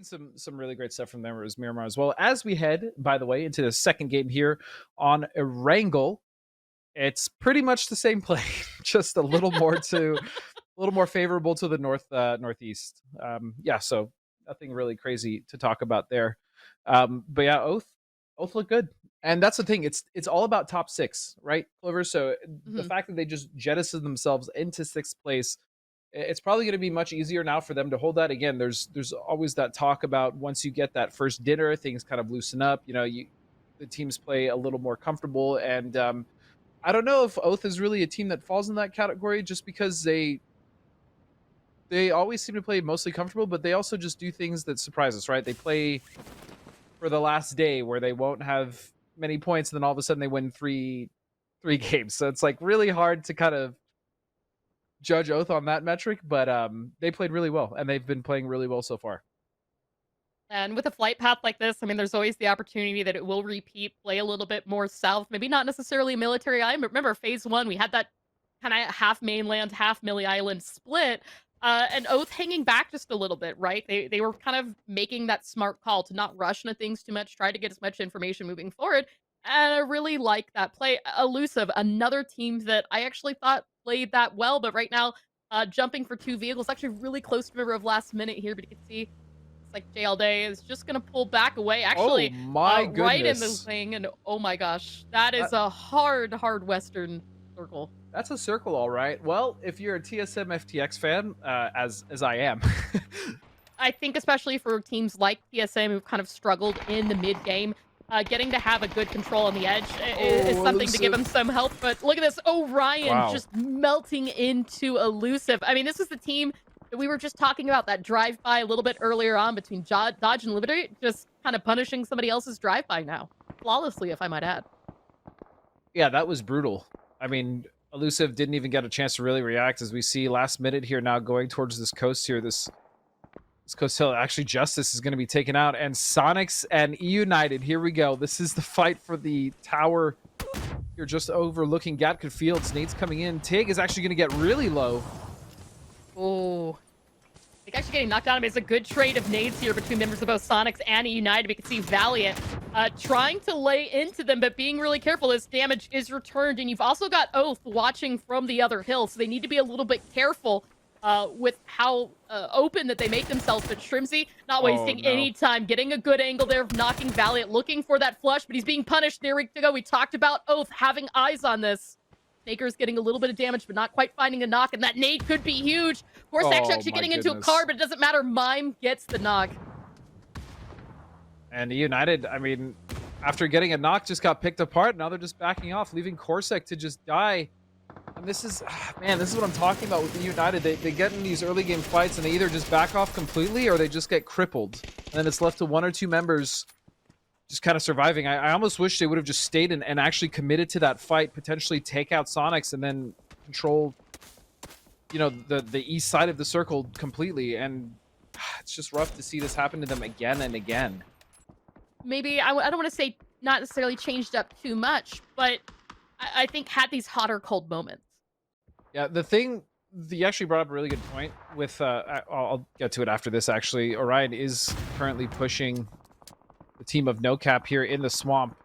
seen some really great stuff from them as Miramar as well. As we head, by the way, into the second game here on Erangel, it's pretty much the same play, just a little more favorable to the northeast. Yeah, so nothing really crazy to talk about there. But yeah, Oath look good, and that's the thing. It's all about top six, right, Clover? So the Mhm. fact that they just jettisoned themselves into sixth place, it's probably going to be much easier now for them to hold that. Again, there's always that talk about once you get that first dinner, things kind of loosen up. The teams play a little more comfortable, and I don't know if Oath is really a team that falls in that category, just because they always seem to play mostly comfortable, but they also just do things that surprise us, right? They play for the last day where they won't have many points, and then all of a sudden they win three games. So it's like really hard to kind of judge Oath on that metric, but they played really well, and they've been playing really well so far. And with a flight path like this, I mean, there's always the opportunity that it will repeat, play a little bit more south, maybe not necessarily military island, but remember phase one, we had that kind of half mainland, half Millie Island split. And Oath hanging back just a little bit, right? They were kind of making that smart call to not rush into things too much, try to get as much information moving forward. And I really like that play. Elusive, another team that I actually thought played that well, but right now, jumping for two vehicles, actually really close to River of last minute here, but you can see looks like JL Day is just gonna pull back away. Oh Actually, my right in the goodness. thing, and oh my gosh, that is That, a hard Western circle. that's a circle, all right. Well, if you're a TSM FTX fan, as I am, I think especially for teams like TSM who've kind of struggled in the mid game, getting to have a good control on the edge is oh, something to give them elusive. some help. But look at this, Orion Wow. just melting into Elusive. I mean, this is the team that we were just talking about, that drive-by a little bit earlier on between Dodge and Liberty, just kind of punishing somebody else's drive-by now. Flawlessly, if I might add. Yeah, that was brutal. I mean, Elusive didn't even get a chance to really react, as we see last minute here now going towards this coast here. This coast hill. Actually, Justice is going to be taken out, and SONIQS and E United. Here we go. This is the fight for the tower. You're just overlooking Gatka Fields. Nate's coming in. Tig is actually going to get really low. Oh, like actually getting knocked out. It's a good trade of nades here between members of both SONIQS and United. We can see Valiant trying to lay into them, but being really careful as damage is returned. And you've also got Oath watching from the other hill, so they need to be a little bit careful with how open that they make themselves. But Shrimzy not Oh wasting no. any time, getting a good angle there of knocking Valiant, looking for that flush, but he's being punished. There we go. We talked about Oath having eyes on this. Snaker's getting a little bit of damage, but not quite finding a knock, and that nade could be huge. Of course, Oh actually my getting into a goodness. car, but it doesn't matter. Mime gets the knock. And United, I mean, after getting a knock, just got picked apart. Now they're just backing off, leaving Corsac to just die. And this is, man, this is what I'm talking about with the United. They get in these early game fights and they either just back off completely or they just get crippled. And then it's left to one or two members just kind of surviving. I almost wish they would have just stayed and actually committed to that fight, potentially take out SONIQS and then control, the east side of the circle completely. And it's just rough to see this happen to them again and again. Maybe, I don't want to say not necessarily changed up too much, but I think had these hot or cold moments. Yeah, the thing you actually brought up a really good point with I'll get to it after this. Actually, Orion is currently pushing the team of No Cap here in the swamp.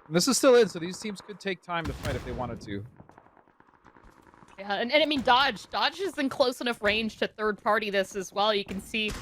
And this is still in, so these teams could take time to fight if they wanted to. Yeah, and I mean, Dodge is in close enough range to third party this as well. You can see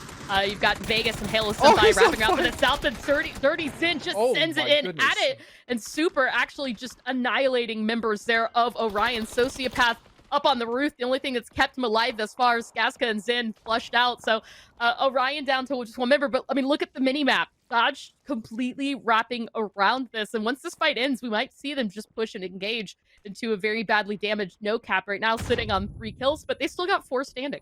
you've got Vegas and Halo Senpai he's on wrapping up to fire. the south, and Dirty Zin just Oh sends it my in goodness. at it, and Super actually just annihilating members there of Orion. Sociopath up on the roof. The only thing that's kept him alive thus far is Gaska and Zin flushed out. So Orion down to just one member. But I mean, look at the mini map. Dodge completely wrapping around this, and once this fight ends, we might see them just push and engage into a very badly damaged No Cap right now, sitting on 3 kills, but they still got 4 standing.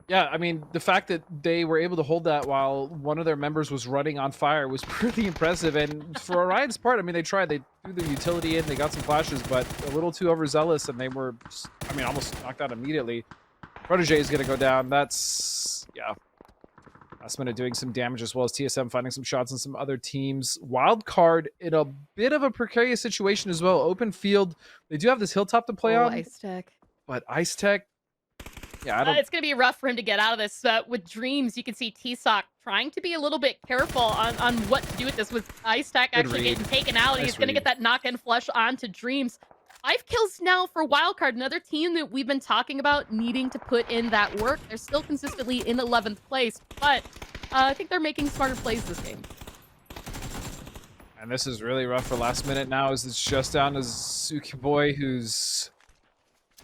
Yeah, I mean, the fact that they were able to hold that while one of their members was running on fire was pretty impressive. And for Orion's part, I mean, they tried. They threw the utility in, they got some flashes, but a little too overzealous, and they were, almost knocked out immediately. Protege is going to go down. That's, yeah. Last minute doing some damage, as well as TSM finding some shots on some other teams. Wild card in a bit of a precarious situation as well. Open field. They do have this hilltop to play on, Ice Tech. but Ice Tech, Yeah, I don't. It's going to be rough for him to get out of this. With Dreams, you can see T-Sock trying to be a little bit careful on what to do with this. With Ice Tack Good actually read. getting taken out, Nice he's going to read. get that knock and flush onto Dreams. 5 kills now for Wildcard, another team that we've been talking about needing to put in that work. They're still consistently in 11th place, but I think they're making smarter plays this game. And this is really rough for last minute now, as it's just down to Suki Boy, who's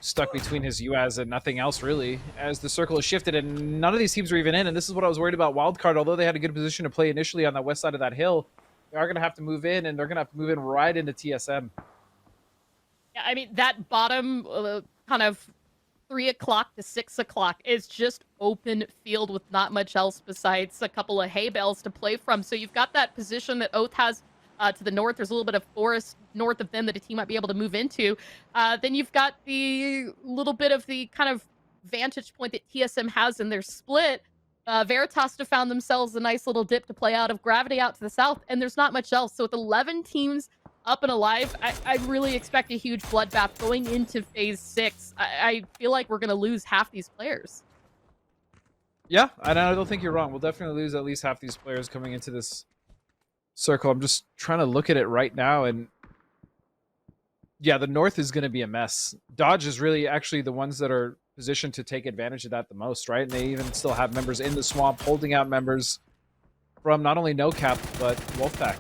stuck between his UAZ and nothing else, really, as the circle has shifted, and none of these teams are even in, and this is what I was worried about Wildcard. Although they had a good position to play initially on that west side of that hill, they are going to have to move in, and they're going to have to move in right into TSM. Yeah, I mean, that bottom kind of 3 o'clock to 6 o'clock is just open field with not much else besides a couple of hay bales to play from. So you've got that position that Oath has to the north. There's a little bit of forest north of them that a team might be able to move into. Then you've got the little bit of the kind of vantage point that TSM has in their split. Veritas have found themselves a nice little dip to play out of Gravity out to the south, and there's not much else. So with 11 teams up and alive, I really expect a huge bloodbath going into phase 6. I feel like we're going to lose half these players. Yeah, and I don't think you're wrong. We'll definitely lose at least half these players coming into this circle. I'm just trying to look at it right now, and yeah, the north is going to be a mess. Dodge is really actually the ones that are positioned to take advantage of that the most, right? And they even still have members in the swamp holding out members from not only NoCap, but Wolfpack.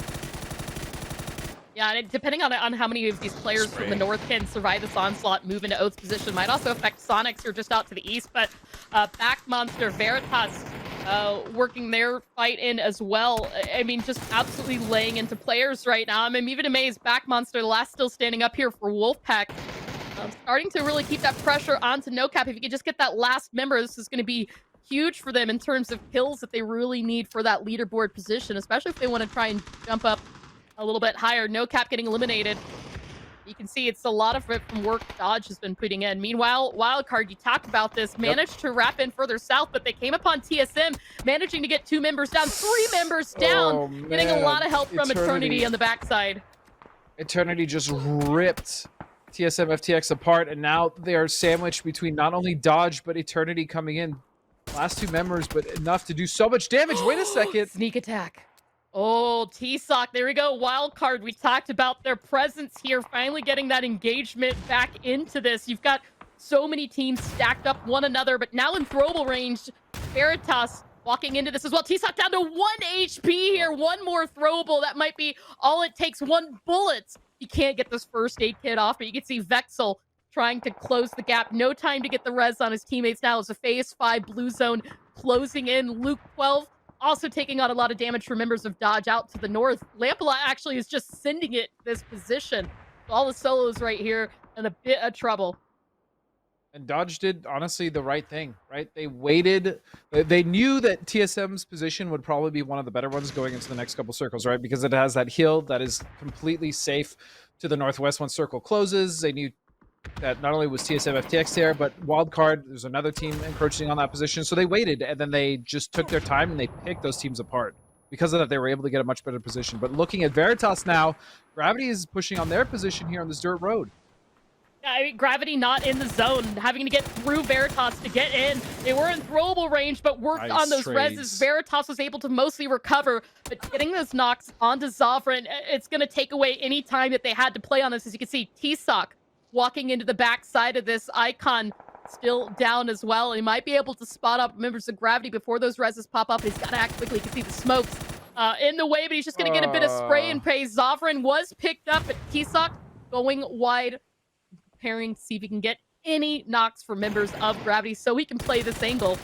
Yeah, and depending on how many of these players from the north can survive this onslaught, move into Oath's position, might also affect SONIQS, who are just out to the east. But Back Monster, Veritas working their fight in as well. I mean, just absolutely laying into players right now. I'm even amazed. Back Monster, the last still standing up here for Wolfpack. Starting to really keep that pressure onto NoCap. If you could just get that last member, this is going to be huge for them in terms of kills that they really need for that leaderboard position, especially if they want to try and jump up a little bit higher. NoCap getting eliminated. You can see it's a lot of it from work Dodge has been putting in. Meanwhile, Wildcard, you talked about this, managed to wrap in further south, but they came upon TSM, managing to get 2 members down, 3 members down, Oh, getting a lot of help from Eternity. Eternity on the backside. Eternity just ripped TSM FTX apart, and now they are sandwiched between not only Dodge, but Eternity coming in. Last 2 members, but enough to do so much damage. Wait a second. Sneak attack. Oh, T-Sock, there we go. Wildcard, we talked about their presence here, finally getting that engagement back into this. You've got so many teams stacked up one another, but now in throwable range, Veritas walking into this as well. T-Sock down to 1 HP here. One more throwable. That might be all it takes. 1 bullet. He can't get this first aid kit off, but you can see Vexel trying to close the gap. No time to get the res on his teammates now as a phase 5 blue zone closing in. Luke 12 also taking on a lot of damage for members of Dodge out to the north. Lampola actually is just sending it this position. All the solos right here in a bit of trouble. And Dodge did, honestly, the right thing, right? They waited. They knew that TSM's position would probably be one of the better ones going into the next couple circles, right? Because it has that hill that is completely safe to the northwest once circle closes. They knew that not only was TSM FTX there, but Wildcard, there's another team encroaching on that position. So they waited, and then they just took their time, and they picked those teams apart. Because of that, they were able to get a much better position. But looking at Veritas now, Gravity is pushing on their position here on this dirt road. I mean, Gravity not in the zone, having to get through Veritas to get in. They were in throwable range, but worked on those reses. Veritas was able to mostly recover, but getting those knocks onto Zofran, it's going to take away any time that they had to play on this. As you can see, T-Sock walking into the backside of this. Icon still down as well. He might be able to spot up members of Gravity before those reses pop up. He's got to act quickly. You can see the smokes in the way, but he's just going to get a bit of spray and pray. Zofran was picked up, but T-Sock going wide, preparing to see if he can get any knocks for members of Gravity so he can play this angle.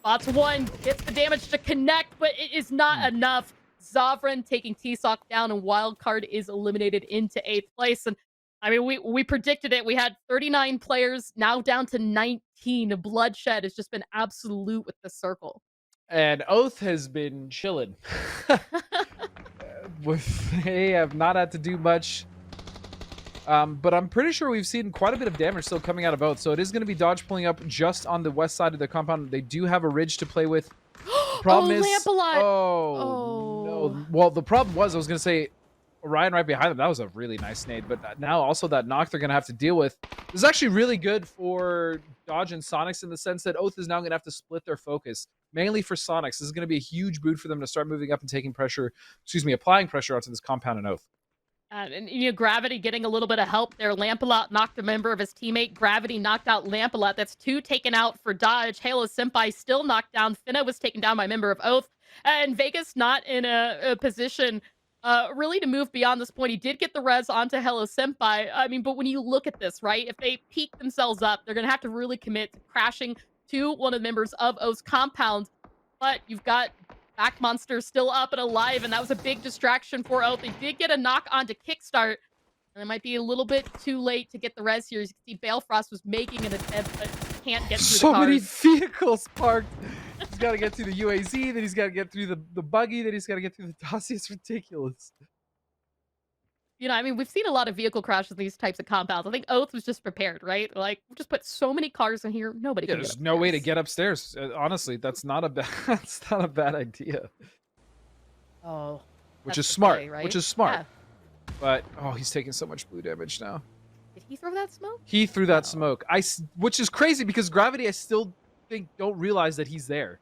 Spots 1, gets the damage to connect, but it is not enough. Zofran taking T-Sock down, and Wildcard is eliminated into 8th place. And I mean, we predicted it. We had 39 players, now down to 19. Bloodshed has just been absolute with the circle. And Oath has been chilling. They have not had to do much. But I'm pretty sure we've seen quite a bit of damage still coming out of Oath. So it is going to be Dodge pulling up just on the west side of the compound. They do have a ridge to play with. The problem is... Lampalot! Oh, no. Well, the problem was, I was going to say... Orion right behind them. That was a really nice nade. But now also that knock they're going to have to deal with. This is actually really good for Dodge and SONIQS in the sense that Oath is now going to have to split their focus. Mainly for SONIQS. This is going to be a huge boot for them to start moving up and taking pressure, applying pressure onto this compound and Oath. And Gravity getting a little bit of help there. Lampalot knocked a member of his teammate. Gravity knocked out Lampalot. That's 2 taken out for Dodge. Halo Senpai still knocked down. Finna was taken down by a member of Oath. And Vegas not in a position really to move beyond this point. He did get the res onto Halo Senpai. I mean, but when you look at this, right, if they peak themselves up, they're going to have to really commit to crashing to one of the members of Oath's compound. But you've got Back Monster still up and alive, and that was a big distraction for Oath. They did get a knock onto Kickstart, and it might be a little bit too late to get the res here. As you can see, Balefrost was making an attempt, but can't get through the cars. So many vehicles parked. He's got to get through the UAZ, then he's got to get through the buggy, then he's got to get through the Dacia. It's ridiculous. I mean, we've seen a lot of vehicle crashes in these types of compounds. I think Oath was just prepared, right? Like, we'll just put so many cars in here, nobody can get there's upstairs. no way to get upstairs. Honestly, that's not a bad idea. Oh, which is smart. play, right? Which is smart. Yeah. But he's taking so much blue damage now. Did he throw that smoke? He threw that smoke. Which is crazy because Gravity, I still think, don't realize that he's there.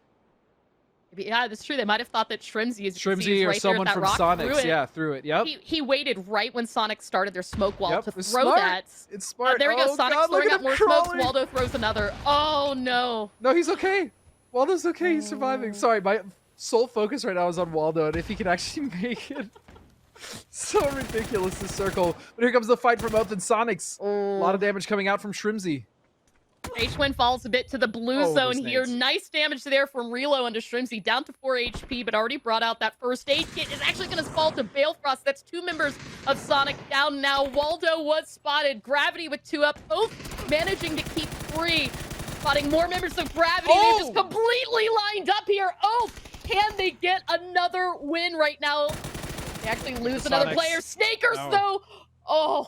Yeah, that's true. They might have thought that Shrimzy or right someone from SONIQS, threw it. Yep. He waited right when SONIQS started their smoke wall to throw smart. that. It's smart. There we go. SONIQS throwing out more smokes. Waldo throws another. Oh no. No, he's okay. Waldo's okay. He's surviving. Sorry, my sole focus right now is on Waldo and if he can actually make it. So ridiculous, this circle. But here comes the fight from Oath and SONIQS. A lot of damage coming out from Shrimzy. Hwinn falls a bit to the blue zone here. Nice damage there from Relo into Shrimzy, down to 4 HP, but already brought out that first aid kit. Is actually going to fall to Balefrost. That's 2 members of Sonic down now. Waldo was spotted. Gravity with 2 up. Both managing to keep 3. Spotting more members of Gravity. They're just completely lined up here. Can they get another win right now? They actually lose another player. Snakers, though.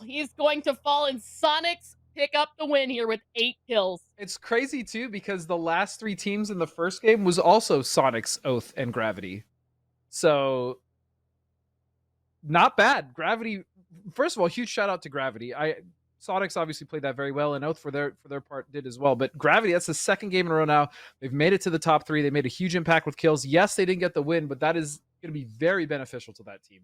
He's going to fall, and SONIQS pick up the win here with 8 kills. It's crazy too because the last 3 teams in the first game was also SONIQS, Oath, and Gravity. So not bad. Gravity, first of all, huge shout out to Gravity. SONIQS obviously played that very well, and Oath for their part did as well. But Gravity, that's the second game in a row now. They've made it to the top 3. They made a huge impact with kills. Yes, they didn't get the win, but that is going to be very beneficial to that team.